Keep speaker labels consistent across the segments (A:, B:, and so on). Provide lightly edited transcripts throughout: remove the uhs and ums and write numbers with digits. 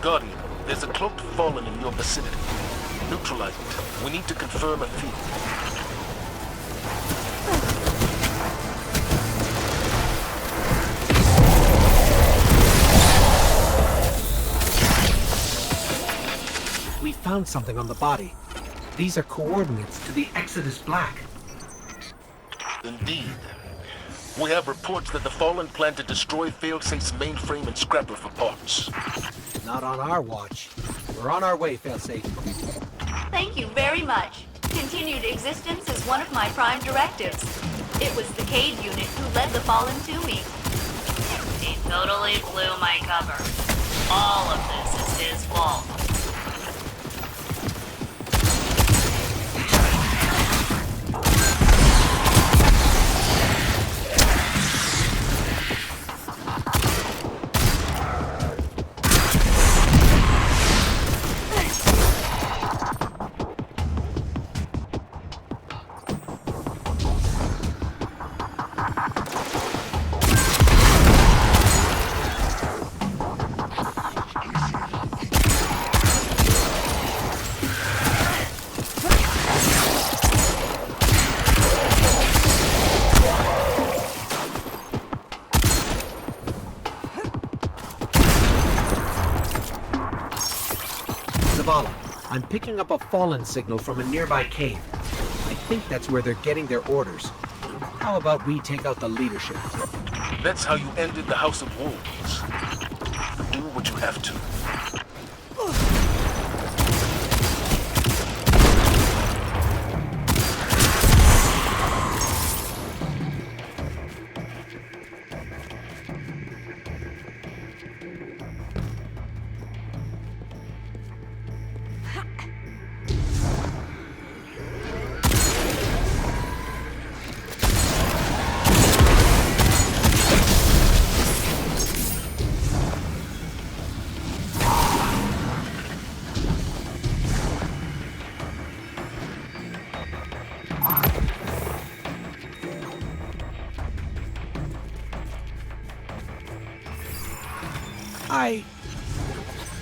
A: Guardian, there's a cloaked Fallen in your vicinity. Neutralize it. We need to confirm a feed.
B: We found something on the body. These are coordinates to the Exodus Black.
A: Indeed. We have reports that the Fallen plan to destroy Failsafe's mainframe and scrap her for parts.
B: Not on our watch. We're on our way, Failsafe.
C: Thank you very much. Continued existence is one of my prime directives. It was the Cade unit who led the Fallen to me. He totally blew my cover. All of this is his fault.
B: I'm picking up a Fallen signal from a nearby cave. I think that's where they're getting their orders. How about we take out the leadership?
A: That's how you ended the House of Wolves. Do what you have to.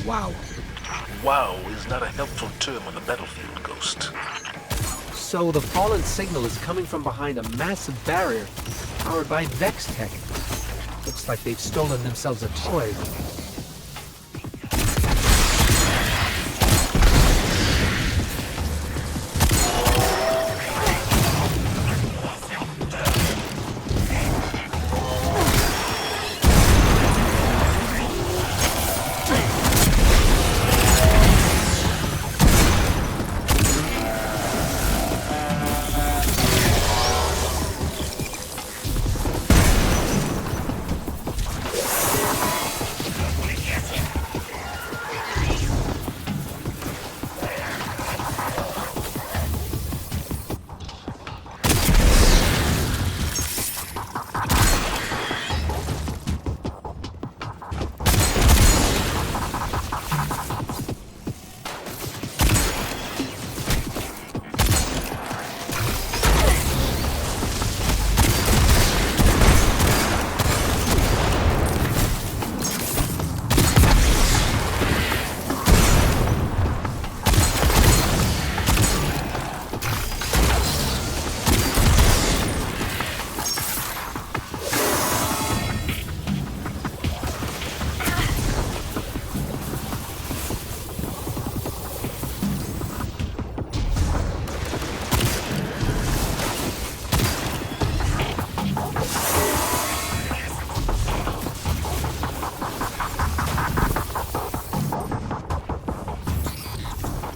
B: Wow.
A: Wow is not a helpful term on the battlefield, Ghost.
B: So the Fallen signal is coming from behind a massive barrier powered by Vex tech. Looks like they've stolen themselves a toy.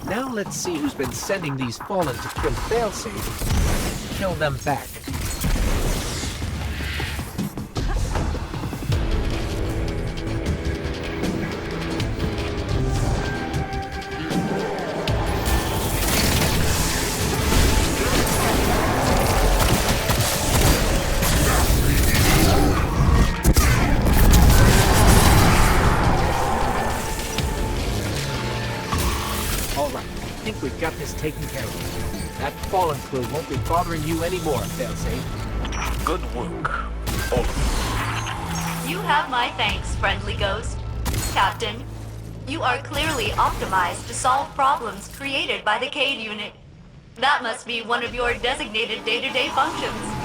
B: Now let's see who's been sending these Fallen to kill Failsafe. Kill them back. We've got this taken care of. That Fallen crew won't be bothering you anymore, Failsafe.
A: Good work, all of you.
C: You have my thanks, friendly ghost. Captain, You are clearly optimized to solve problems created by the Cade unit. That must be one of your designated day-to-day functions.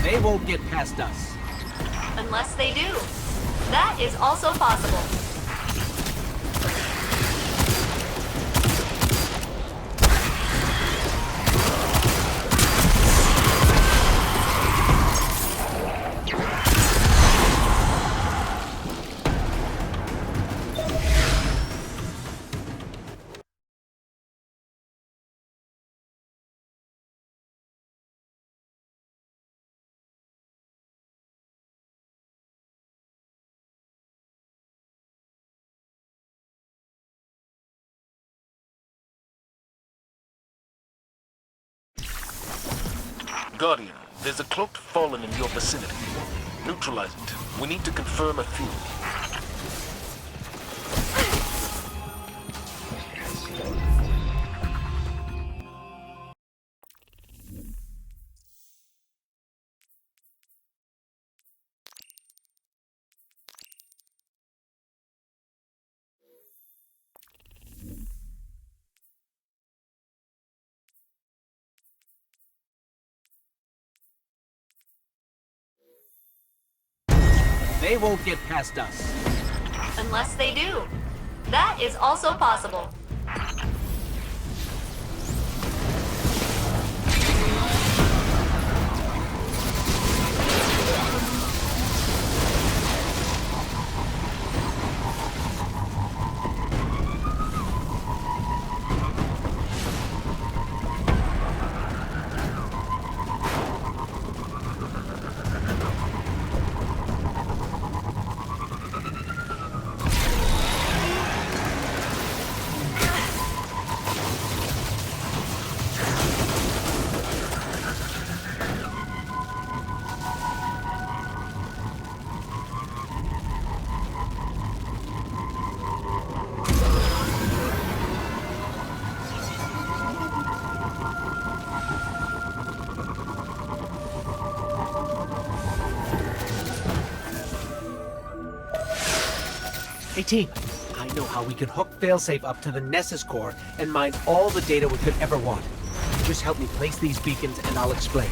B: They won't get past us.
C: Unless they do. That is also possible.
A: Guardian, there's a cloaked Fallen in your vicinity. Neutralize it. We need to confirm a theory.
B: They won't get past us.
C: Unless they do. That is also possible.
B: Hey team, I know how we can hook failsafe up to the Nessus core and mine all the data we could ever want. Just help me place these beacons and I'll explain.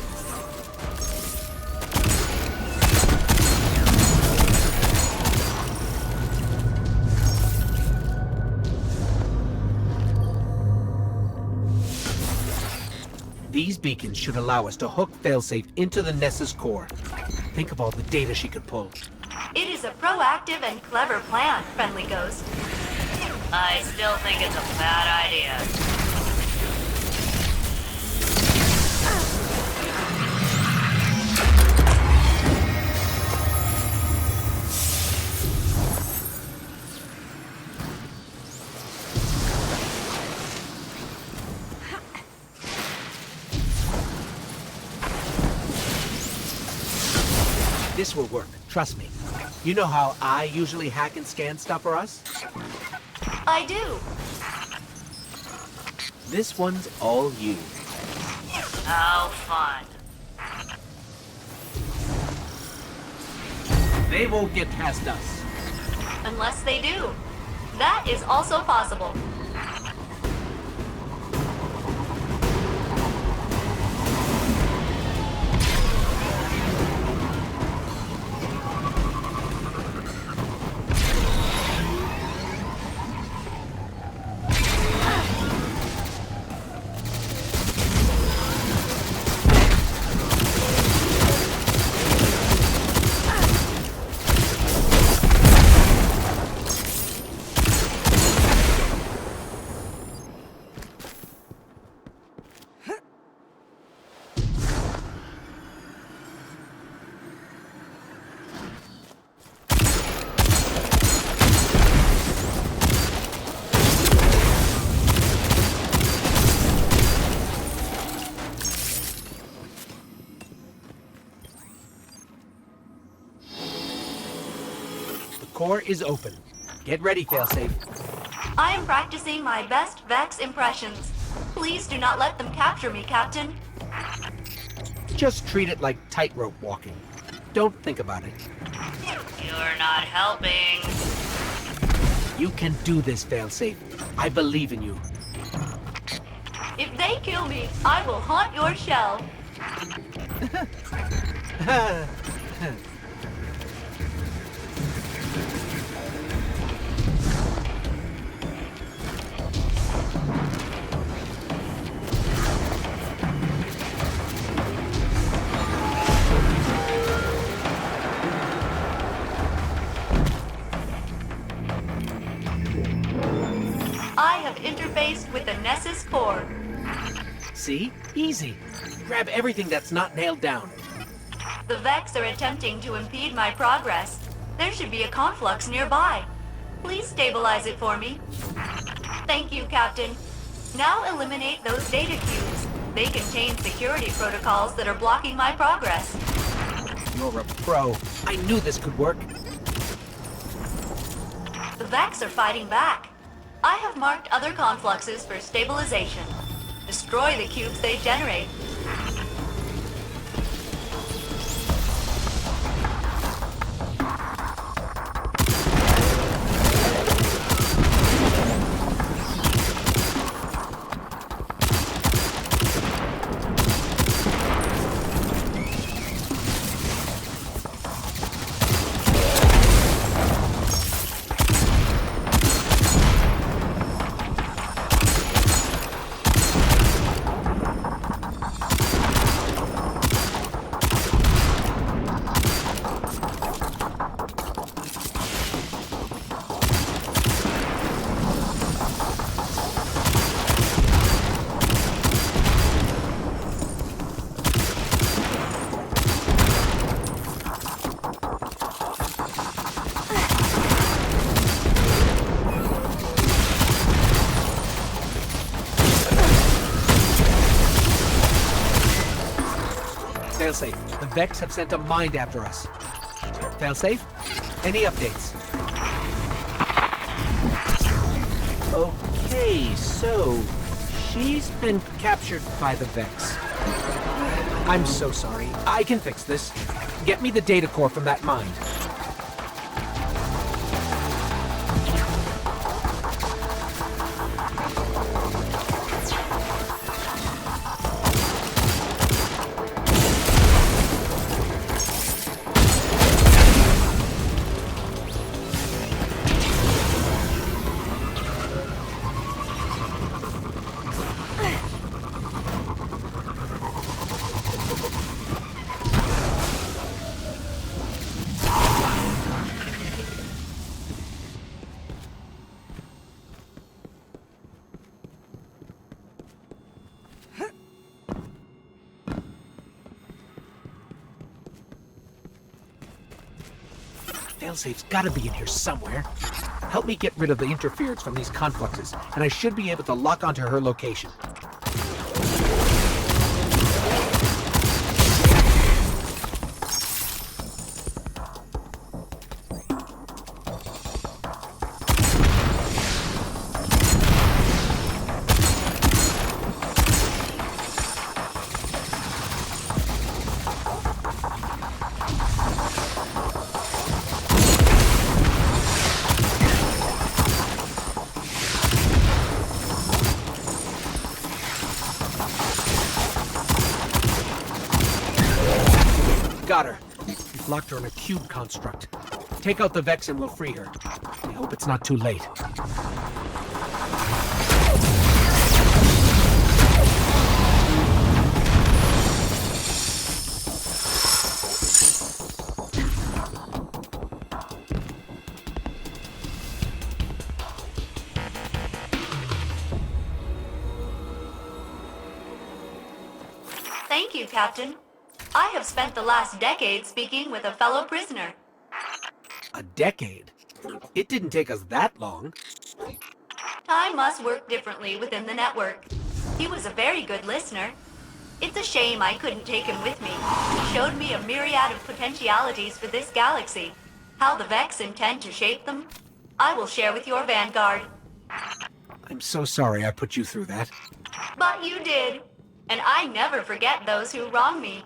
B: These beacons should allow us to hook failsafe into the Nessus core. Think of all the data she could pull.
C: It is a proactive and clever plan, Friendly Ghost. I still think it's a bad idea.
B: This will work, trust me. You know how I usually hack and scan stuff for us?
C: I do.
B: This one's all you.
C: How fun.
B: They won't get past us.
C: Unless they do. That is also possible.
B: core is open. Get ready, Failsafe.
C: I am practicing my best Vex impressions. Please do not let them capture me, Captain.
B: Just treat it like tightrope walking. Don't think about it.
C: You're not helping.
B: You can do this, Failsafe. I believe in you.
C: If they kill me, I will haunt your shell. I have interfaced with the Nessus core.
B: See? Easy. Grab everything that's not nailed down.
C: The Vex are attempting to impede my progress. There should be a conflux nearby. Please stabilize it for me. Thank you, Captain. Now eliminate those data cubes. They contain security protocols that are blocking my progress.
B: You're a pro. I knew this could work.
C: The Vex are fighting back. I have marked other confluxes for stabilization. Destroy the cubes they generate.
B: Failsafe, the Vex have sent a mind after us. Failsafe, any updates? Okay, so she's been captured by the Vex. I'm so sorry. I can fix this. Get me the data core from that mind. Failsafe's gotta be in here somewhere. Help me get rid of the interference from these confluxes, and I should be able to lock onto her location. Got her. We've locked her in a cube construct. Take out the Vex and we'll free her. I hope it's not too late.
C: Thank you, Captain. I have spent the last decade speaking with a fellow prisoner.
B: A decade? It didn't take us that long.
C: Time must work differently within the network. He was a very good listener. It's a shame I couldn't take him with me. He showed me a myriad of potentialities for this galaxy. How the Vex intend to shape them, I will share with your Vanguard.
B: I'm so sorry I put you through that.
C: But you did, and I never forget those who wrong me.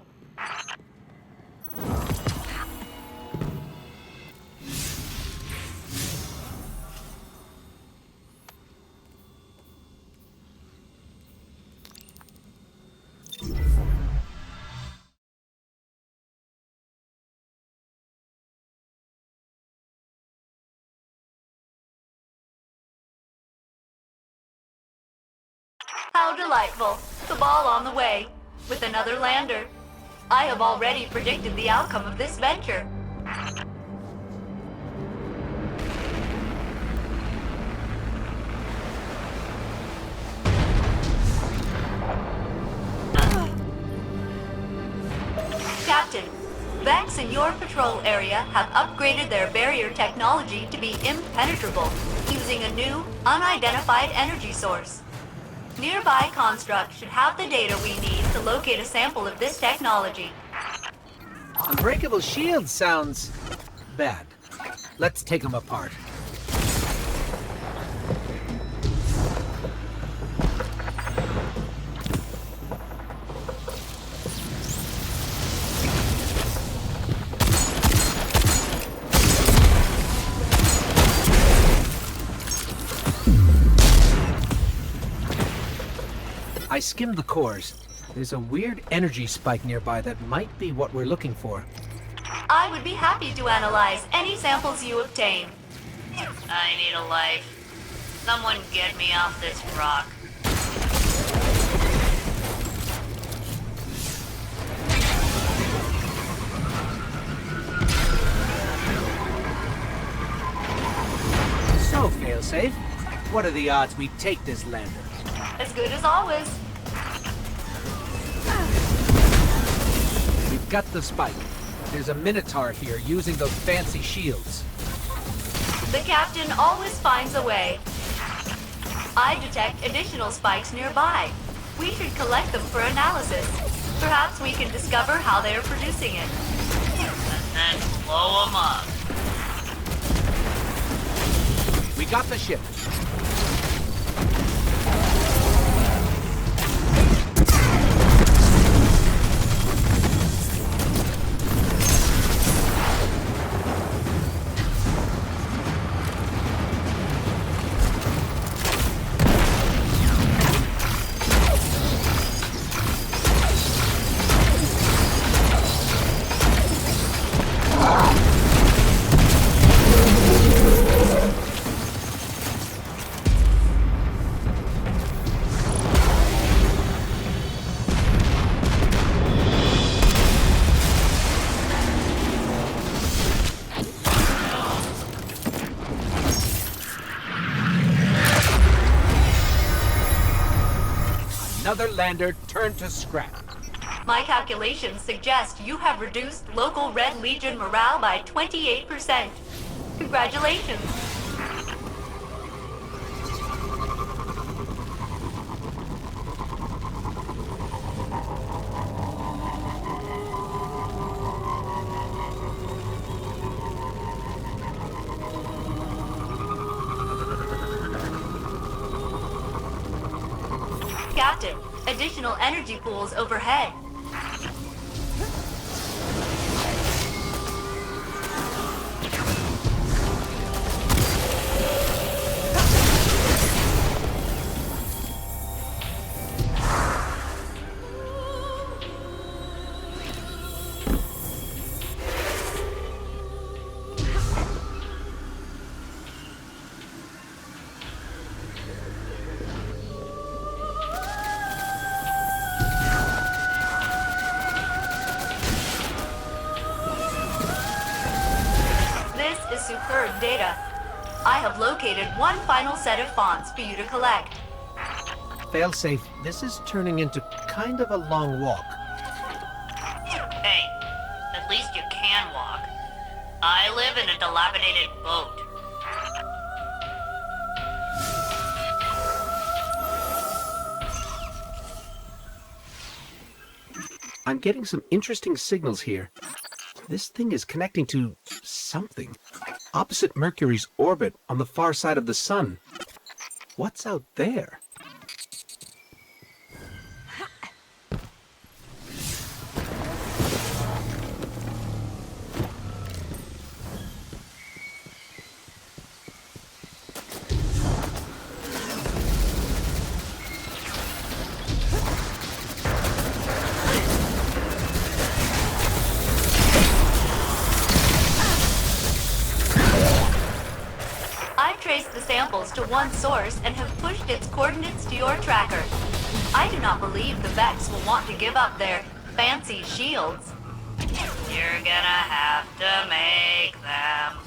C: How delightful. The ball on the way, with another lander. I have already predicted the outcome of this venture. Captain, Vex in your patrol area have upgraded their barrier technology to be impenetrable, using a new, unidentified energy source. Nearby constructs should have the data we need to locate a sample of this technology.
B: Unbreakable shield sounds bad. Let's take them apart. I skimmed the cores. There's a weird energy spike nearby that might be what we're looking for.
C: I would be happy to analyze any samples you obtain. I need a life. Someone get me off this rock.
B: So, Failsafe, what are the odds we take this lander?
C: As good as always.
B: We've got the spike. There's a Minotaur here using those fancy shields.
C: The captain always finds a way. I detect additional spikes nearby. We should collect them for analysis. Perhaps we can discover how they are producing it. And then blow them up.
B: We got the ship. Another lander turned to scrap.
C: My calculations suggest you have reduced local Red Legion morale by 28%. Congratulations. Captain, additional energy pools overhead. Superb data. I have located one final set of fonts for you to collect.
B: Failsafe, this is turning into kind of a long walk.
C: Hey, at least you can walk. I live in a dilapidated boat.
B: I'm getting some interesting signals here. This thing is connecting to something. Opposite Mercury's orbit on the far side of the sun. What's out there?
C: I've traced the samples to one source and have pushed its coordinates to your tracker. I do not believe the Vex will want to give up their fancy shields. You're gonna have to make them.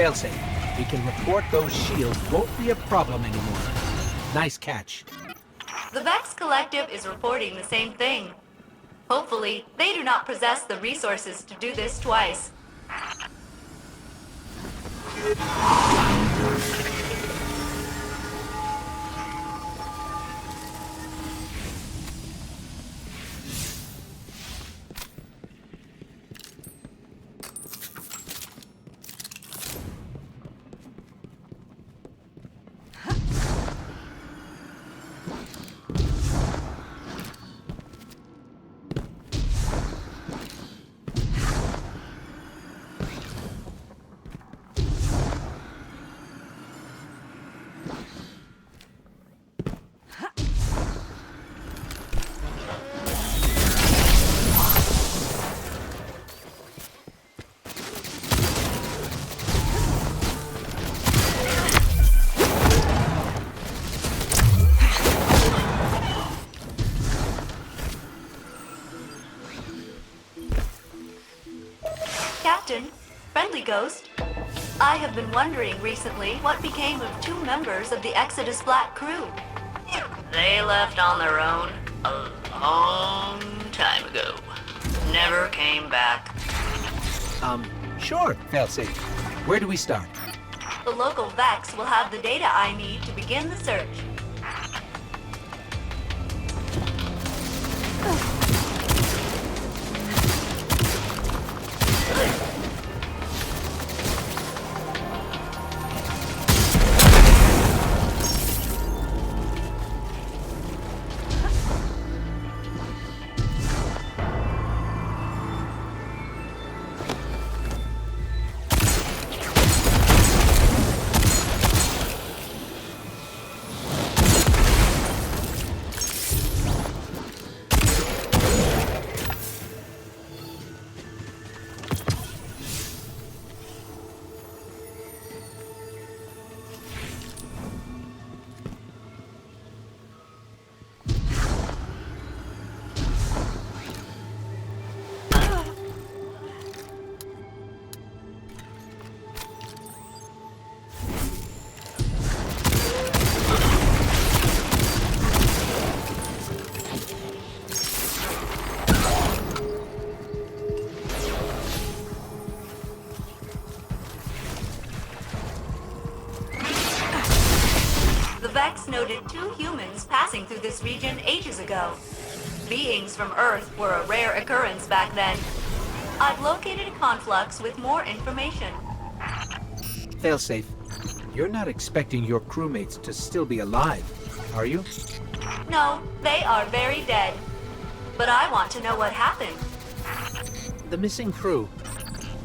B: Failsafe. We can report those shields won't be a problem anymore. Nice catch.
C: The Vex Collective is reporting the same thing. Hopefully, they do not possess the resources to do this twice. Friendly Ghost. I have been wondering recently what became of two members of the Exodus Black crew. They left on their own a long time ago. Never came back.
B: Sure, Failsafe. Where do we start?
C: The local Vex will have the data I need to begin the search. Vex noted two humans passing through this region ages ago. Beings from Earth were a rare occurrence back then. I've located a conflux with more information.
B: Failsafe, you're not expecting your crewmates to still be alive, are you?
C: No, they are very dead. But I want to know what happened.
B: The missing crew,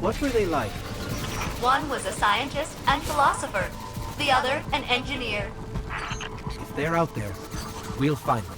B: what were they like?
C: One was a scientist and philosopher. The other, an engineer.
B: If they're out there, we'll find them.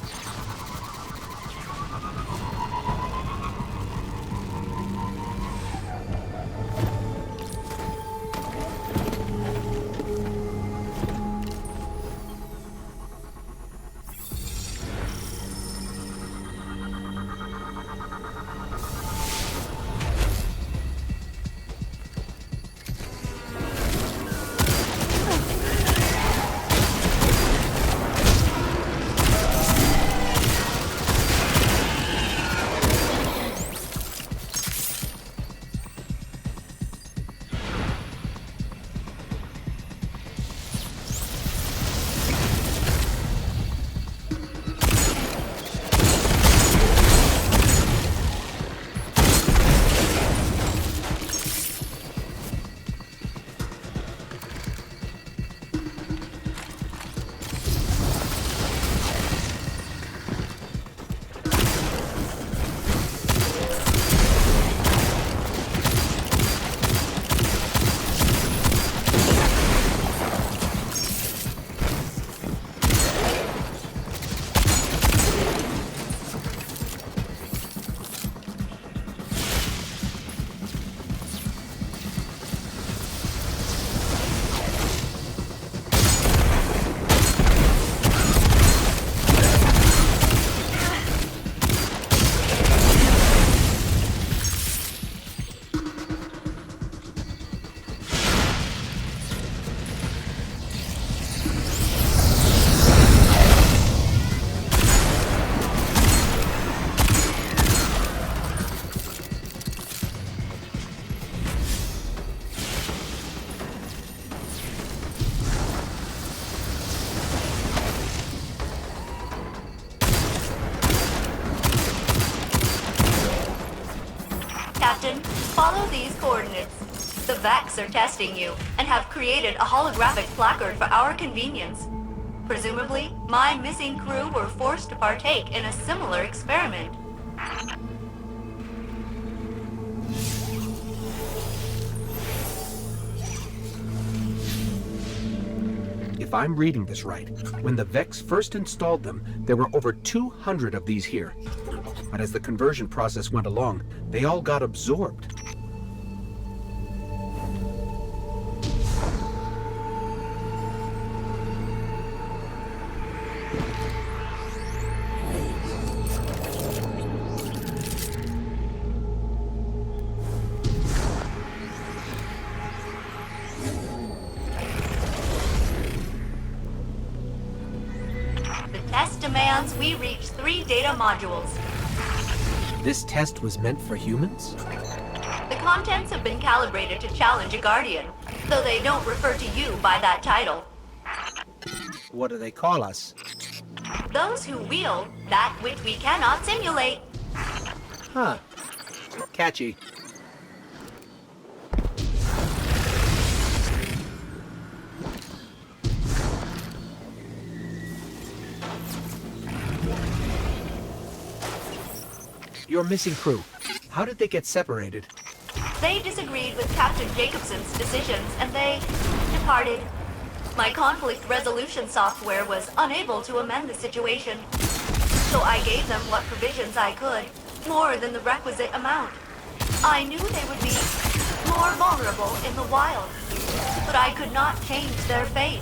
C: Captain, follow these coordinates. The Vax are testing you, and have created a holographic placard for our convenience. Presumably, my missing crew were forced to partake in a similar experiment.
B: If I'm reading this right, when the Vex first installed them, there were over 200 of these here. But as the conversion process went along, they all got absorbed.
C: scans, we reached 3 data modules.
B: This test was meant for humans?
C: The contents have been calibrated to challenge a Guardian, though they don't refer to you by that title.
B: What do they call us?
C: Those who wield that which we cannot simulate.
B: Huh. Catchy. Your missing crew. How did they get separated?
C: They disagreed with Captain Jacobson's decisions, and they departed. My conflict resolution software was unable to amend the situation, so I gave them what provisions I could, more than the requisite amount. I knew they would be more vulnerable in the wild, but I could not change their fate.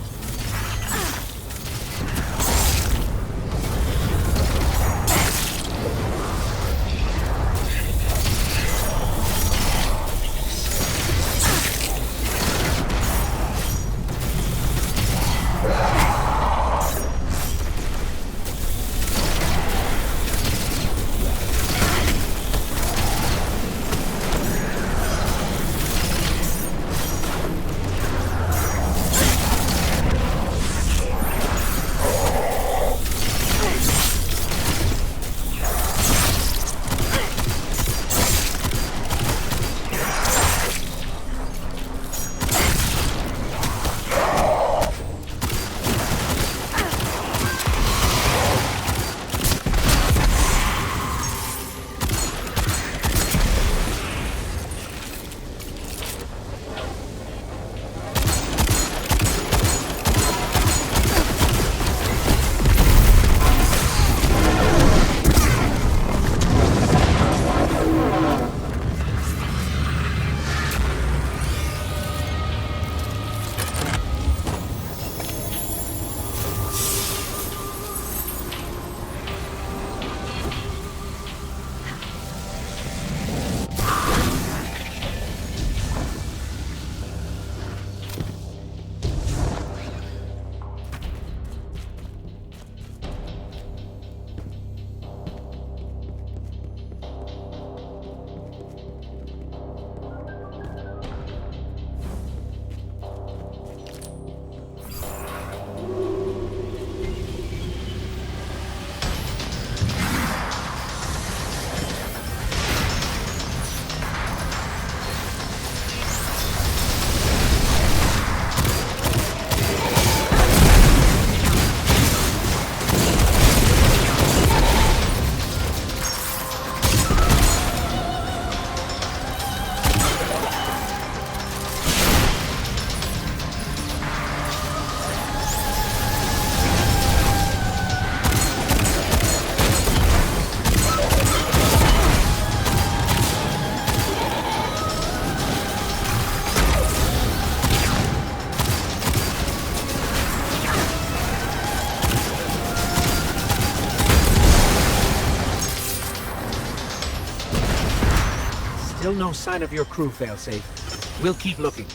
B: Still no sign of your crew, Failsafe. We'll keep looking.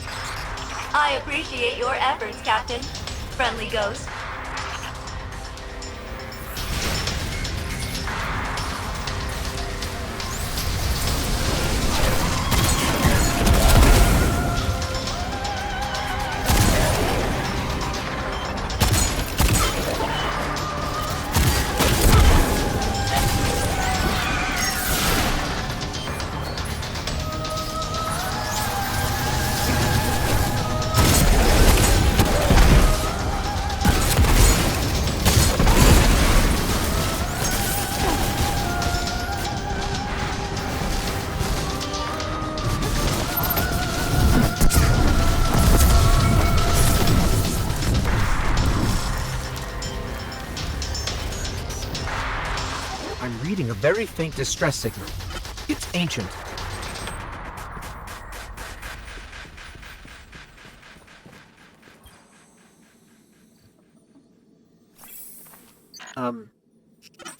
C: I appreciate your efforts, Captain. Friendly Ghost.
B: I'm reading a very faint distress signal. It's ancient.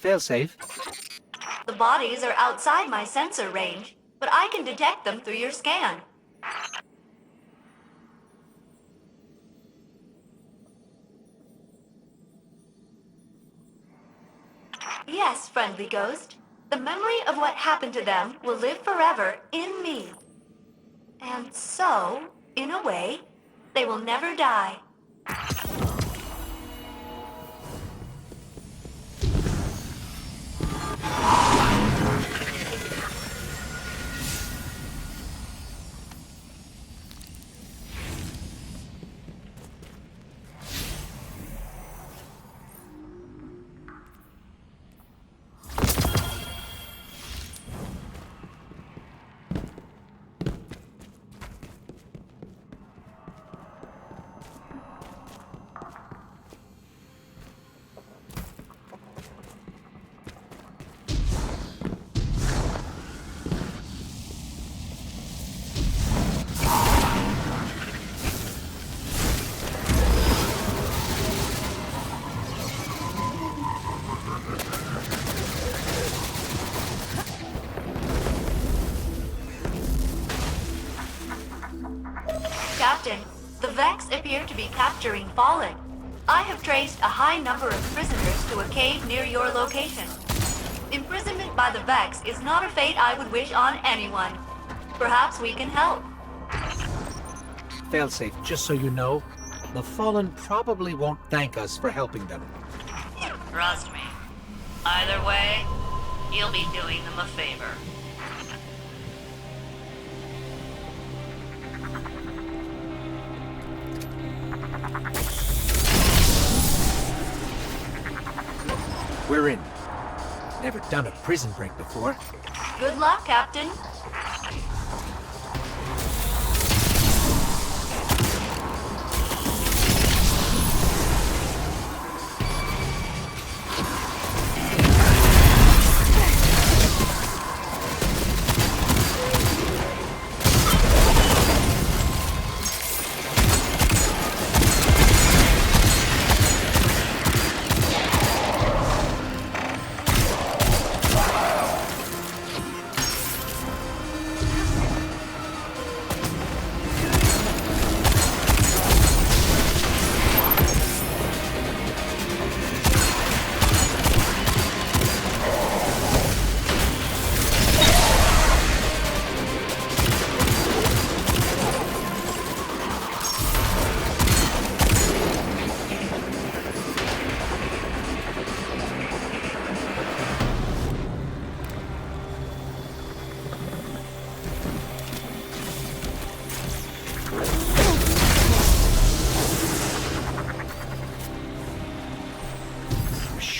B: Failsafe?
C: The bodies are outside my sensor range, but I can detect them through your scan. Yes, friendly ghost. The memory of what happened to them will live forever in me. And so, in a way, they will never die. Captain, the Vex appear to be capturing Fallen. I have traced a high number of prisoners to a cave near your location. Imprisonment by the Vex is not a fate I would wish on anyone. Perhaps we can help.
B: Failsafe, just so you know, the Fallen probably won't thank us for helping them.
C: Trust me. Either way, you'll be doing them a favor.
B: We're in. Never done a prison break before.
C: Good luck, Captain.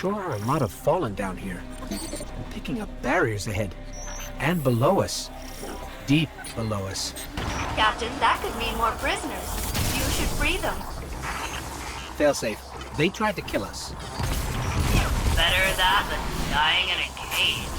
B: Sure are a lot of Fallen down here. I'm picking up barriers ahead. And below us. Deep below us.
C: Captain, that could mean more prisoners. You should free them.
B: Failsafe, they tried to kill us.
C: Better that than dying in a cage.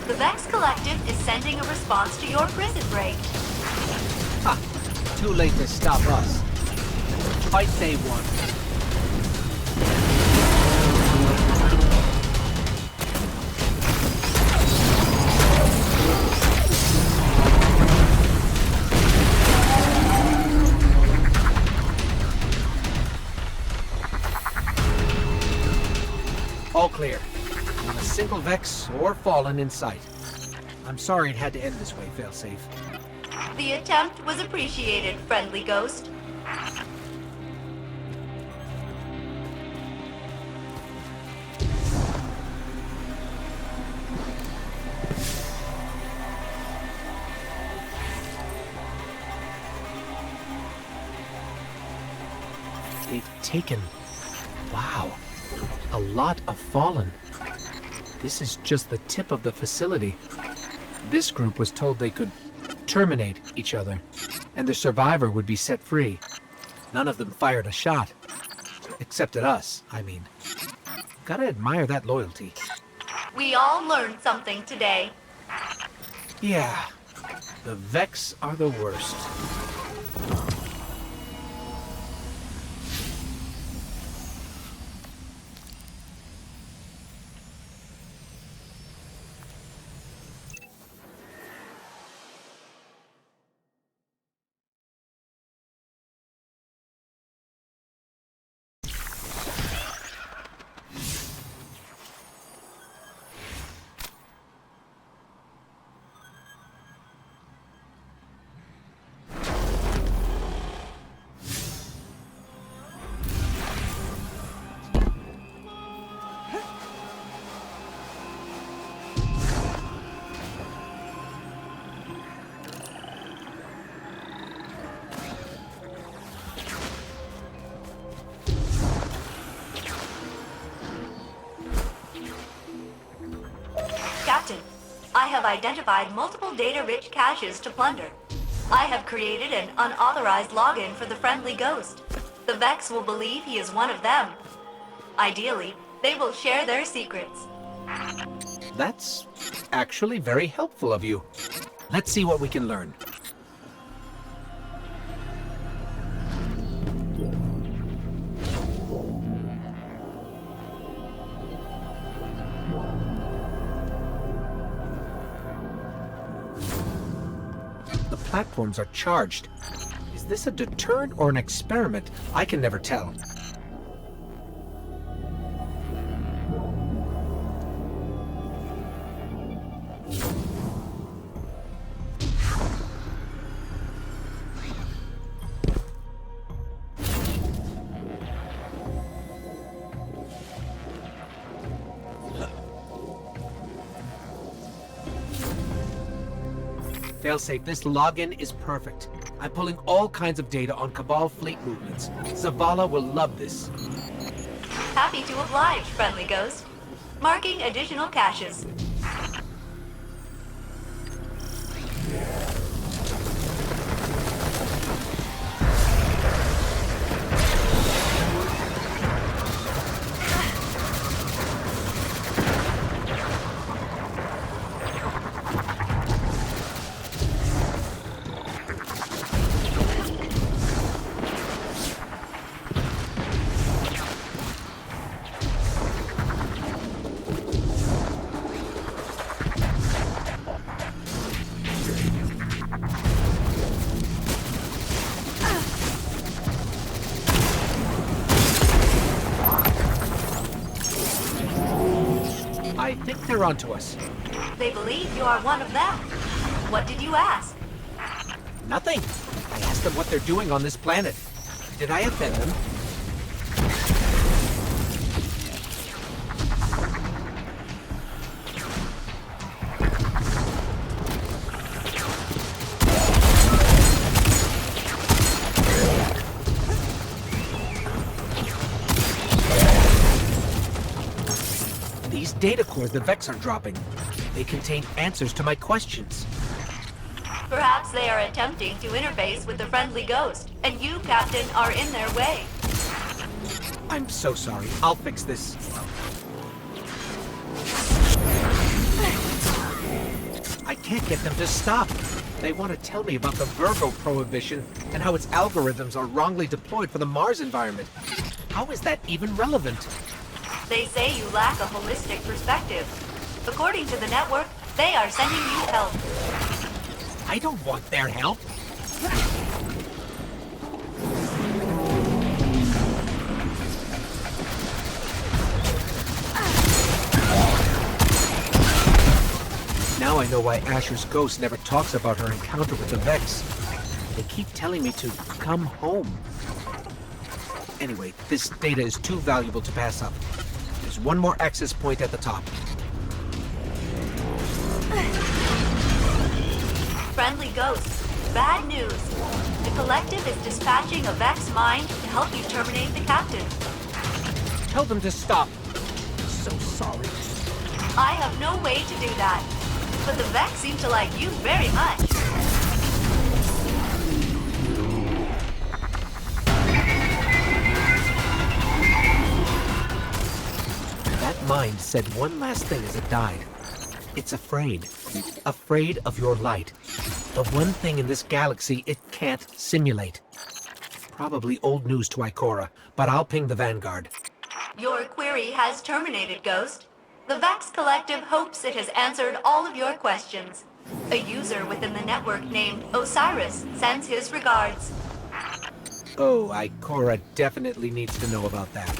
C: The Vex Collective is sending a response to your prison break.
B: Ha! Too late to stop us. Fight day one. All clear. Not a single Vex or Fallen in sight. I'm sorry it had to end this way, Failsafe.
C: The attempt was appreciated, friendly ghost.
B: They've taken... Wow. A lot of Fallen. This is just the tip of the facility. This group was told they could terminate each other, and the survivor would be set free. None of them fired a shot. Except at us, I mean. Gotta admire that loyalty.
C: We all learned something today.
B: Yeah, the Vex are the worst.
C: Captain, I have identified multiple data-rich caches to plunder. I have created an unauthorized login for the friendly ghost. The Vex will believe he is one of them. Ideally, they will share their secrets.
B: That's actually very helpful of you. Let's see what we can learn. The platforms are charged. Is this a deterrent or an experiment? I can never tell. Failsafe, this login is perfect. I'm pulling all kinds of data on Cabal fleet movements. Zavala will love this.
C: Happy to oblige, friendly ghost. Marking additional caches.
B: I think they're onto us.
C: They believe you are one of them. What did you ask?
B: Nothing. I asked them what they're doing on this planet. Did I offend them? These data cores the Vex are dropping. They contain answers to my questions.
C: Perhaps they are attempting to interface with the friendly ghost, and you, Captain, are in their way.
B: I'm so sorry. I'll fix this. I can't get them to stop. They want to tell me about the Virgo prohibition and how its algorithms are wrongly deployed for the Mars environment. How is that even relevant?
C: They say you lack a holistic perspective. According to the network, they are sending you help.
B: I don't want their help. Now I know why Asher's ghost never talks about her encounter with the Vex. They keep telling me to come home. Anyway, this data is too valuable to pass up. There's one more access point at the top.
C: Friendly ghost, bad news. The collective is dispatching a Vex mine to help you terminate the captain.
B: Tell them to stop.
C: I have no way to do that. But the Vex seem to like you very much.
B: That mind said one last thing as it died. It's afraid. Afraid of your light. The one thing in this galaxy it can't simulate. Probably old news to Ikora, but I'll ping the Vanguard.
C: Your query has terminated, Ghost. The Vax Collective hopes it has answered all of your questions. A user within the network named Osiris sends his regards.
B: Oh, Ikora definitely needs to know about that.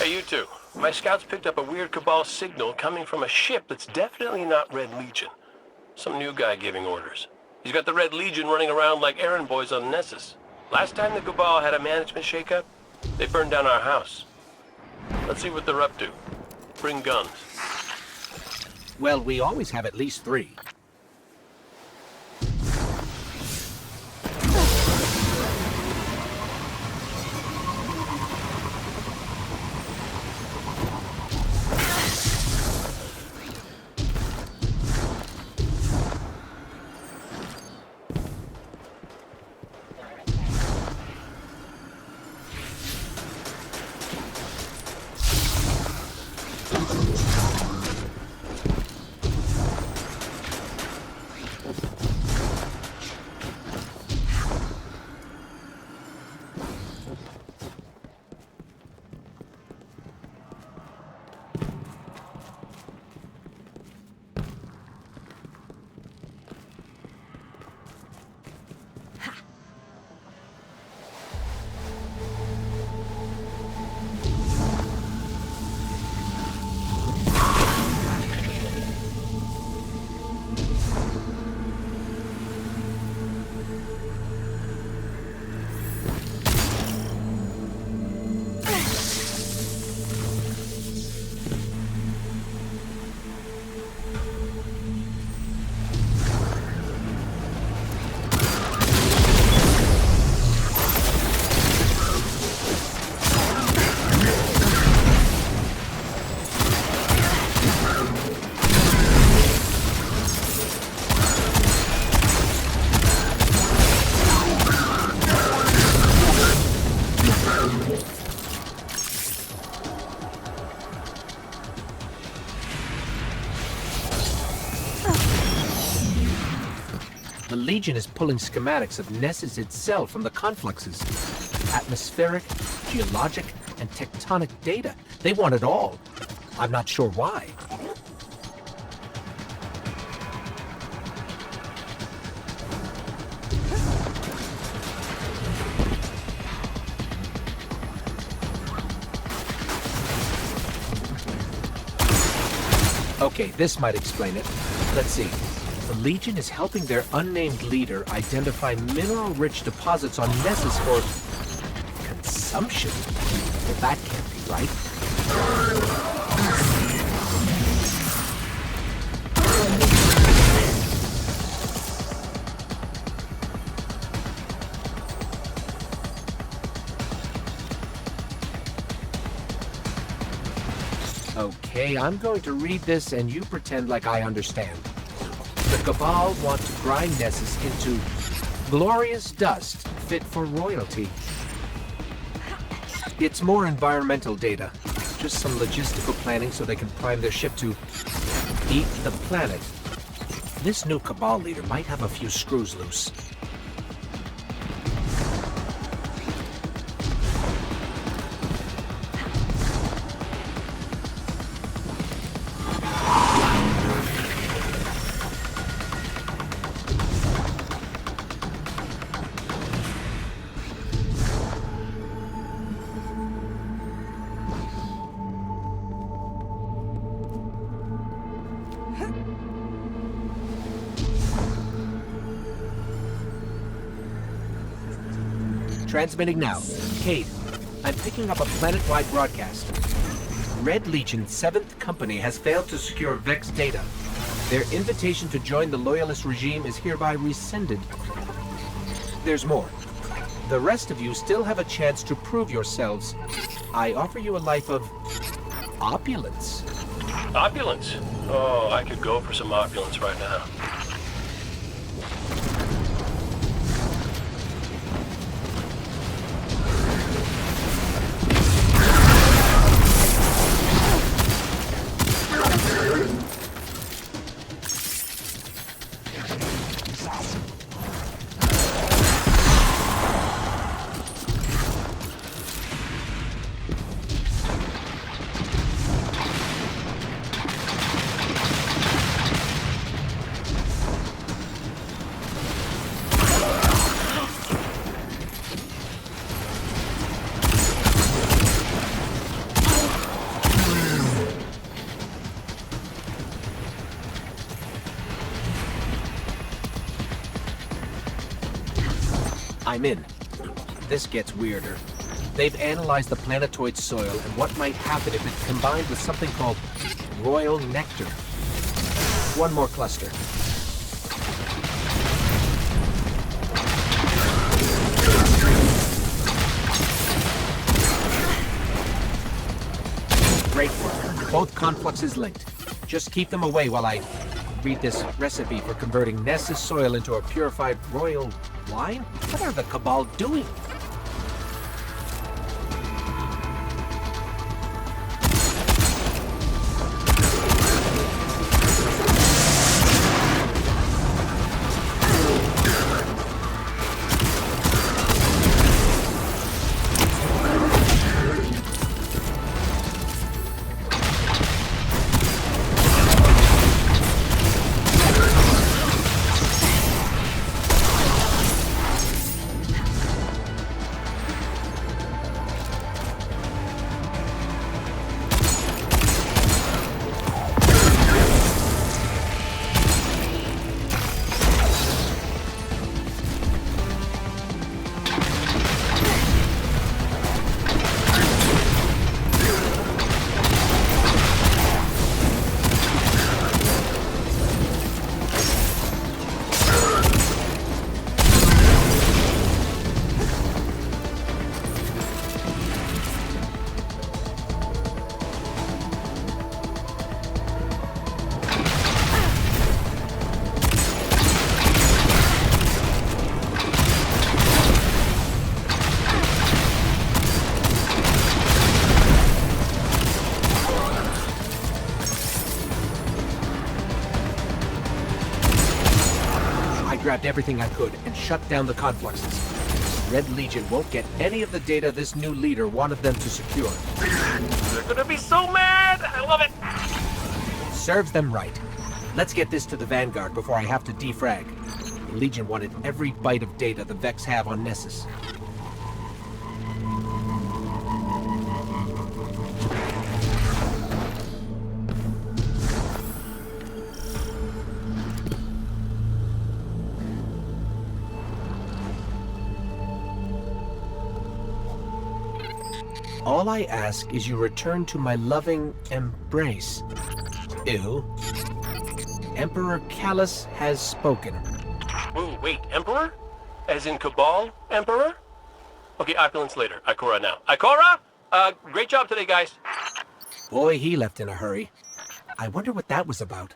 D: Hey, you two. My scouts picked up a weird Cabal signal coming from a ship that's definitely not Red Legion. Some new guy giving orders. He's got the Red Legion running around like errand boys on Nessus. Last time the Cabal had a management shakeup, they burned down our house. Let's see what they're up to. Bring guns.
B: Well, we always have at least 3. The Legion is pulling schematics of Nessus itself from the confluxes. Atmospheric, geologic, and tectonic data. They want it all. I'm not sure why. Okay, this might explain it. Let's see. The Legion is helping their unnamed leader identify mineral-rich deposits on Nessus for consumption. Well, that can't be right. Okay, I'm going to read this and you pretend like I understand. The Cabal want to grind Nessus into glorious dust fit for royalty. It's more environmental data. Just some logistical planning so they can prime their ship to eat the planet. This new Cabal leader might have a few screws loose. Transmitting now. Cade, I'm picking up a planet-wide broadcast. Red Legion 7th Company has failed to secure Vex data. Their invitation to join the Loyalist regime is hereby rescinded. There's more. The rest of you still have a chance to prove yourselves. I offer you a life of opulence.
D: Opulence? Oh, I could go for some opulence right now.
B: I'm in. This gets weirder. They've analyzed the planetoid soil and what might happen if it's combined with something called royal nectar. One more cluster. Great work. Both confluxes linked. Just keep them away while I read this recipe for converting Nessus soil into a purified royal wine? What are the Cabal doing? Grabbed everything I could and shut down the confluxes. Red Legion won't get any of the data this new leader wanted them to secure.
D: They're gonna be so mad! I love it!
B: Serves them right. Let's get this to the Vanguard before I have to defrag. The Legion wanted every byte of data the Vex have on Nessus. All I ask is you return to my loving embrace. Ew. Emperor Callus has spoken.
D: Ooh, wait, Emperor? As in Cabal Emperor? Okay, opulence later. Ikora now. Ikora! Great job today, guys.
B: Boy, he left in a hurry. I wonder what that was about.